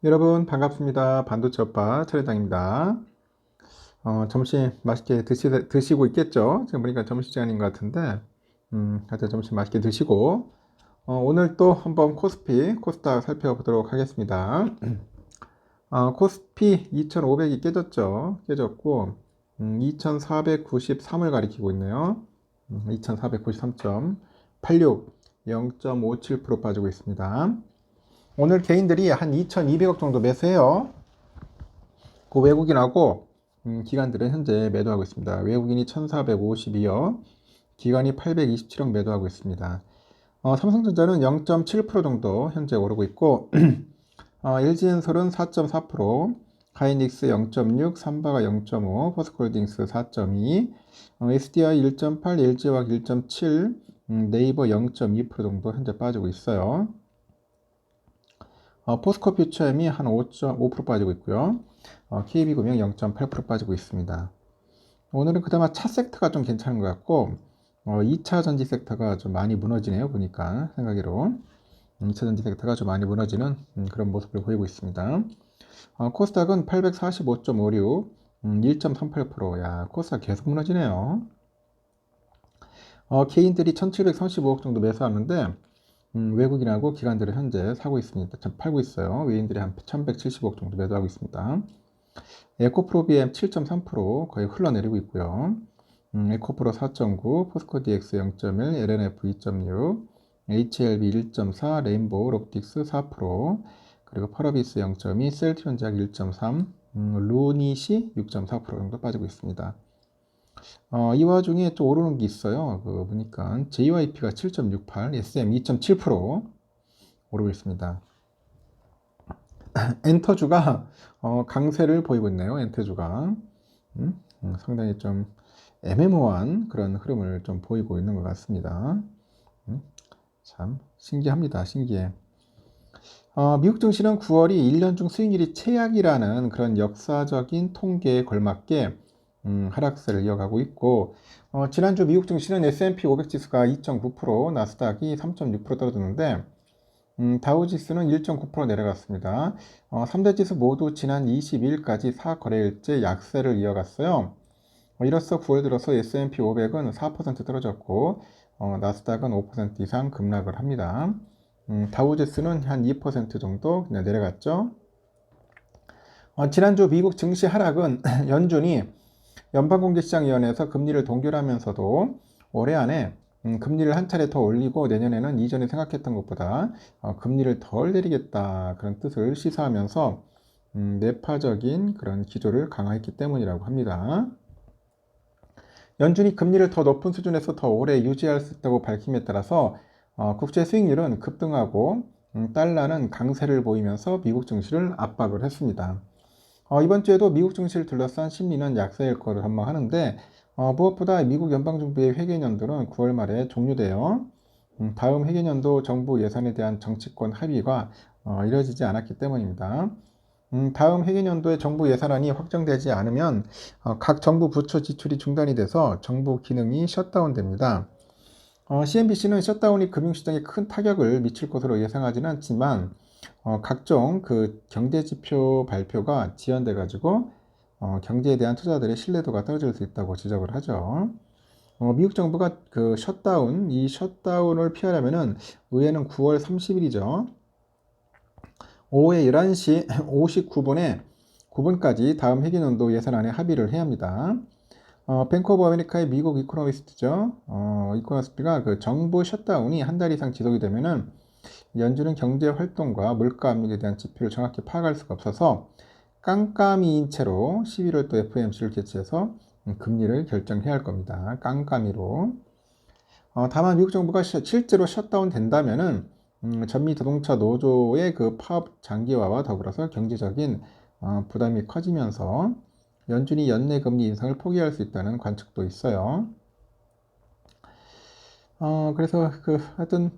여러분 반갑습니다. 반도체 오빠 최대장입니다. 점심 맛있게 드시고 있겠죠? 지금 보니까 점심시간인 것 같은데 하여튼 점심 맛있게 드시고 오늘 또 한번 코스닥 살펴보도록 하겠습니다. 코스피 2500이 깨졌고 2493을 가리키고 있네요. 2493.86 0.57% 빠지고 있습니다. 오늘 개인들이 한 2200억 정도 매수해요. 그 외국인하고 기관들은 현재 매도하고 있습니다. 외국인이 1452억, 기관이 827억 매도하고 있습니다. 삼성전자는 0.7% 정도 현재 오르고 있고 LG엔솔은 4.4%, 하이닉스 0.6, 삼바가 0.5, 포스코홀딩스 4.2, SDI 1.8, LG화학 1.7, 네이버 0.2% 정도 현재 빠지고 있어요. 포스코 퓨처엠이 한 5.5% 빠지고 있고요. KB금융 0.8% 빠지고 있습니다. 오늘은 그나마 차 섹터가 좀 괜찮은 것 같고 2차 전지 섹터가 좀 많이 무너지네요. 보니까 생각으로 2차 전지 섹터가 좀 많이 무너지는 그런 모습을 보이고 있습니다. 코스닥은 845.56, 1.38%. 야, 코스닥 계속 무너지네요. 개인들이 1735억 정도 매수하는데 외국인하고 기관들은 현재 사고 있습니다. 팔고 있어요. 외인들이 한 1170억 정도 매도하고 있습니다. 에코프로 BM 7.3% 거의 흘러내리고 있고요. 에코프로 4.9, 포스코 DX 0.1, LNF 2.6, HLB 1.4, 레인보우 롭틱스 4%, 그리고 펄어비스 0.2, 셀트리온제약 1.3, 루닛이 6.4% 정도 빠지고 있습니다. 이 와중에 또 오르는 게 있어요. 보니까 JYP가 7.68, SM 2.7% 오르고 있습니다. 엔터주가 강세를 보이고 있네요. 엔터주가 상당히 좀 애매모호한 그런 흐름을 좀 보이고 있는 것 같습니다. 참 신기합니다. 신기해. 미국 증시는 9월이 1년 중 수익률이 최악이라는 그런 역사적인 통계에 걸맞게 하락세를 이어가고 있고 지난주 미국 증시는 S&P 500 지수가 2.9%, 나스닥이 3.6% 떨어졌는데 다우지수는 1.9% 내려갔습니다. 3대 지수 모두 지난 22일까지 4거래일째 약세를 이어갔어요. 이로써 9월 들어서 S&P 500은 4% 떨어졌고 나스닥은 5% 이상 급락을 합니다. 다우지수는 한 2% 정도 그냥 내려갔죠. 지난주 미국 증시 하락은 연준이 연방공개시장위원회에서 금리를 동결하면서도 올해 안에 금리를 한 차례 더 올리고 내년에는 이전에 생각했던 것보다 금리를 덜 내리겠다 그런 뜻을 시사하면서 매파적인 그런 기조를 강화했기 때문이라고 합니다. 연준이 금리를 더 높은 수준에서 더 오래 유지할 수 있다고 밝힘에 따라서 국제 수익률은 급등하고 달러는 강세를 보이면서 미국 증시를 압박을 했습니다. 이번 주에도 미국 증시를 둘러싼 심리는 약세일 것을 전망하는데 무엇보다 미국 연방정부의 회계연도는 9월 말에 종료돼요. 다음 회계연도 정부 예산에 대한 정치권 합의가 이뤄지지 않았기 때문입니다. 다음 회계연도에 정부 예산안이 확정되지 않으면 각 정부 부처 지출이 중단이 돼서 정부 기능이 셧다운됩니다. CNBC는 셧다운이 금융시장에 큰 타격을 미칠 것으로 예상하지는 않지만 각종 그 경제지표 발표가 지연돼 가지고 경제에 대한 투자들의 신뢰도가 떨어질 수 있다고 지적을 하죠. 미국 정부가 이 셧다운을 피하려면은 의회는 9월 30일이죠. 오후에 11시 59분에 9분까지 다음 회계연도 예산안에 합의를 해야 합니다. 뱅크 오브 아메리카의 미국 이코노미스트죠. 이코노미스트가 그 정부 셧다운이 한 달 이상 지속이 되면은 연준은 경제 활동과 물가 압력에 대한 지표를 정확히 파악할 수가 없어서 깜깜이인 채로 11월 또 FOMC를 개최해서 금리를 결정해야 할 겁니다. 깜깜이로. 다만 미국 정부가 실제로 셧다운 된다면은 전미 자동차 노조의 그 파업 장기화와 더불어서 경제적인 부담이 커지면서 연준이 연내 금리 인상을 포기할 수 있다는 관측도 있어요. 그래서 하여튼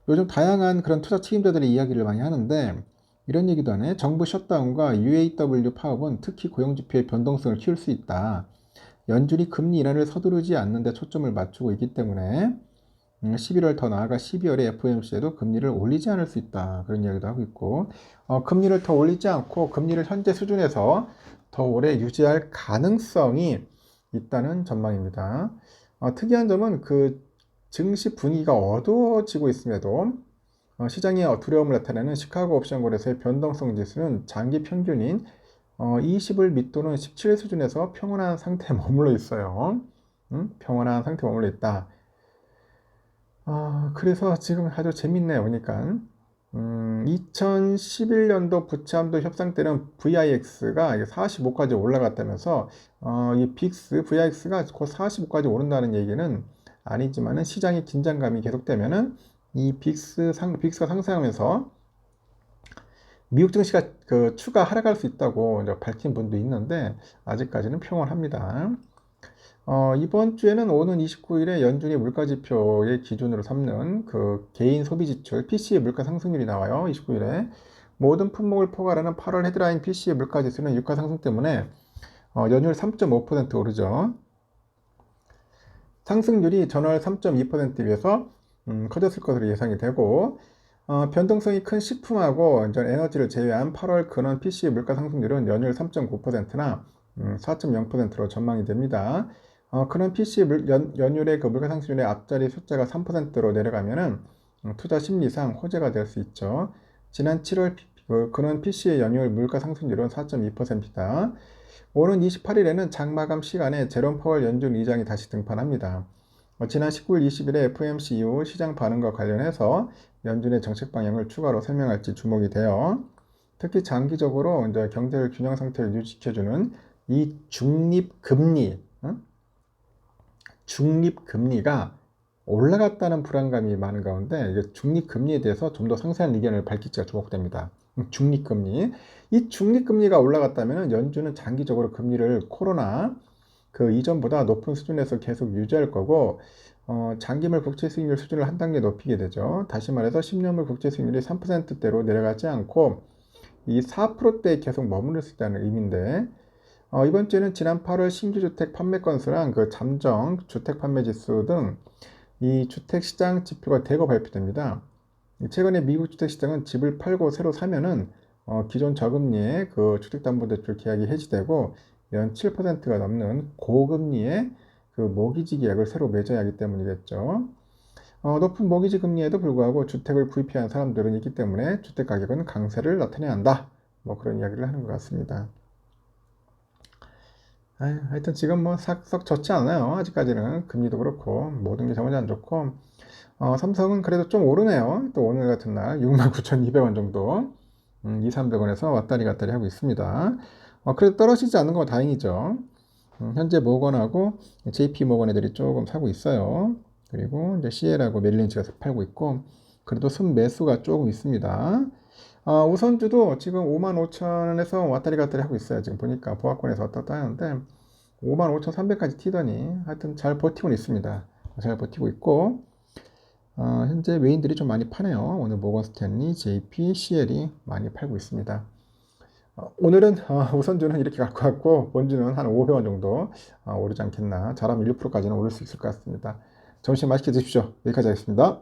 요즘 다양한 그런 투자 책임자들이 이야기를 많이 하는데 이런 얘기도 하네. 정부 셧다운과 UAW 파업은 특히 고용지표의 변동성을 키울 수 있다. 연준이 금리 인하를 서두르지 않는 데 초점을 맞추고 있기 때문에 11월 더 나아가 12월에 FOMC에도 금리를 올리지 않을 수 있다. 그런 이야기도 하고 있고, 금리를 더 올리지 않고 금리를 현재 수준에서 더 오래 유지할 가능성이 있다는 전망입니다. 특이한 점은 그 증시 분위기가 어두워지고 있음에도 시장의 두려움을 나타내는 시카고 옵션 거래소의 변동성 지수는 장기 평균인 20을 밑도는 17 수준에서 평온한 상태에 머물러 있어요. 평온한 상태에 머물러 있다. 그래서 지금 아주 재밌네요. 보니까 2011년도 부채함도 협상 때는 VIX가 45까지 올라갔다면서 이 빅스 VIX가 곧 45까지 오른다는 얘기는 아니지만은 시장의 긴장감이 계속되면은 이 빅스가 상승하면서 미국 증시가 그 추가 하락할 수 있다고 이제 밝힌 분도 있는데 아직까지는 평온합니다. 이번 주에는 오는 29일에 연준이 물가지표의 기준으로 삼는 그 개인 소비지출 PC의 물가 상승률이 나와요. 29일에 모든 품목을 포괄하는 8월 헤드라인 PC의 물가지수는 유가 상승 때문에 연율 3.5% 오르죠. 상승률이 전월 3.2%에 비해서 커졌을 것으로 예상이 되고 변동성이 큰 식품하고 에너지를 제외한 8월 근원 PC 물가 상승률은 연율 3.9%나 4.0%로 전망이 됩니다. 그런 PC 연율의 그 물가 상승률의 앞자리 숫자가 3%로 내려가면은 투자 심리상 호재가 될 수 있죠. 지난 7월 근원 PC의 연율 물가 상승률은 4.2%입니다. 오는 28일에는 장마감 시간에 제롬 파월 연준 의장이 다시 등판합니다. 지난 19일, 20일에 FOMC 이후 시장 반응과 관련해서 연준의 정책 방향을 추가로 설명할지 주목이 돼요. 특히 장기적으로 이제 경제를 균형 상태를 유지시켜주는 이 중립금리가 올라갔다는 불안감이 많은 가운데 중립금리에 대해서 좀 더 상세한 의견을 밝힐지가 주목됩니다. 중립금리. 이 중립금리가 올라갔다면 연준은 장기적으로 금리를 코로나 그 이전보다 높은 수준에서 계속 유지할 거고 장기물 국채 수익률 수준을 한 단계 높이게 되죠. 다시 말해서 10년물 국채 수익률이 3%대로 내려가지 않고 이 4%대에 계속 머무를 수 있다는 의미인데 이번 주에는 지난 8월 신규 주택 판매 건수랑 그 잠정 주택 판매 지수 등 이 주택 시장 지표가 대거 발표됩니다. 최근에 미국 주택 시장은 집을 팔고 새로 사면은 기존 저금리의 그 주택담보대출 계약이 해지되고 연 7%가 넘는 고금리의 그 모기지 계약을 새로 맺어야 하기 때문이겠죠. 높은 모기지 금리에도 불구하고 주택을 구입해야 하는 사람들은 있기 때문에 주택 가격은 강세를 나타내야 한다. 뭐 그런 이야기를 하는 것 같습니다. 하여튼 지금 뭐 썩 좋지 않아요. 아직까지는 금리도 그렇고 모든 게 정말 안 좋고 삼성은 그래도 좀 오르네요. 또 오늘 같은 날 69,200원 정도 2,300원에서 왔다리 갔다리 하고 있습니다. 그래도 떨어지지 않는 건 다행이죠. 현재 모건하고 JP 모건 애들이 조금 사고 있어요. 그리고 이제 CL하고 메릴린치가 팔고 있고 그래도 순매수가 조금 있습니다. 우선주도 지금 55,000원에서 왔다리 갔다리 하고 있어요. 지금 보니까 보합권에서 왔다 갔다 하는데 55,300까지 튀더니 하여튼 잘 버티고 있습니다. 잘 버티고 있고 현재 외인들이 좀 많이 파네요. 오늘 모건 스탠리, JP, CL이 많이 팔고 있습니다. 오늘은 우선주는 이렇게 갈 것 같고 본주는 한 500원 정도 오르지 않겠나. 잘하면 1%까지는 오를 수 있을 것 같습니다. 점심 맛있게 드십시오. 여기까지 하겠습니다.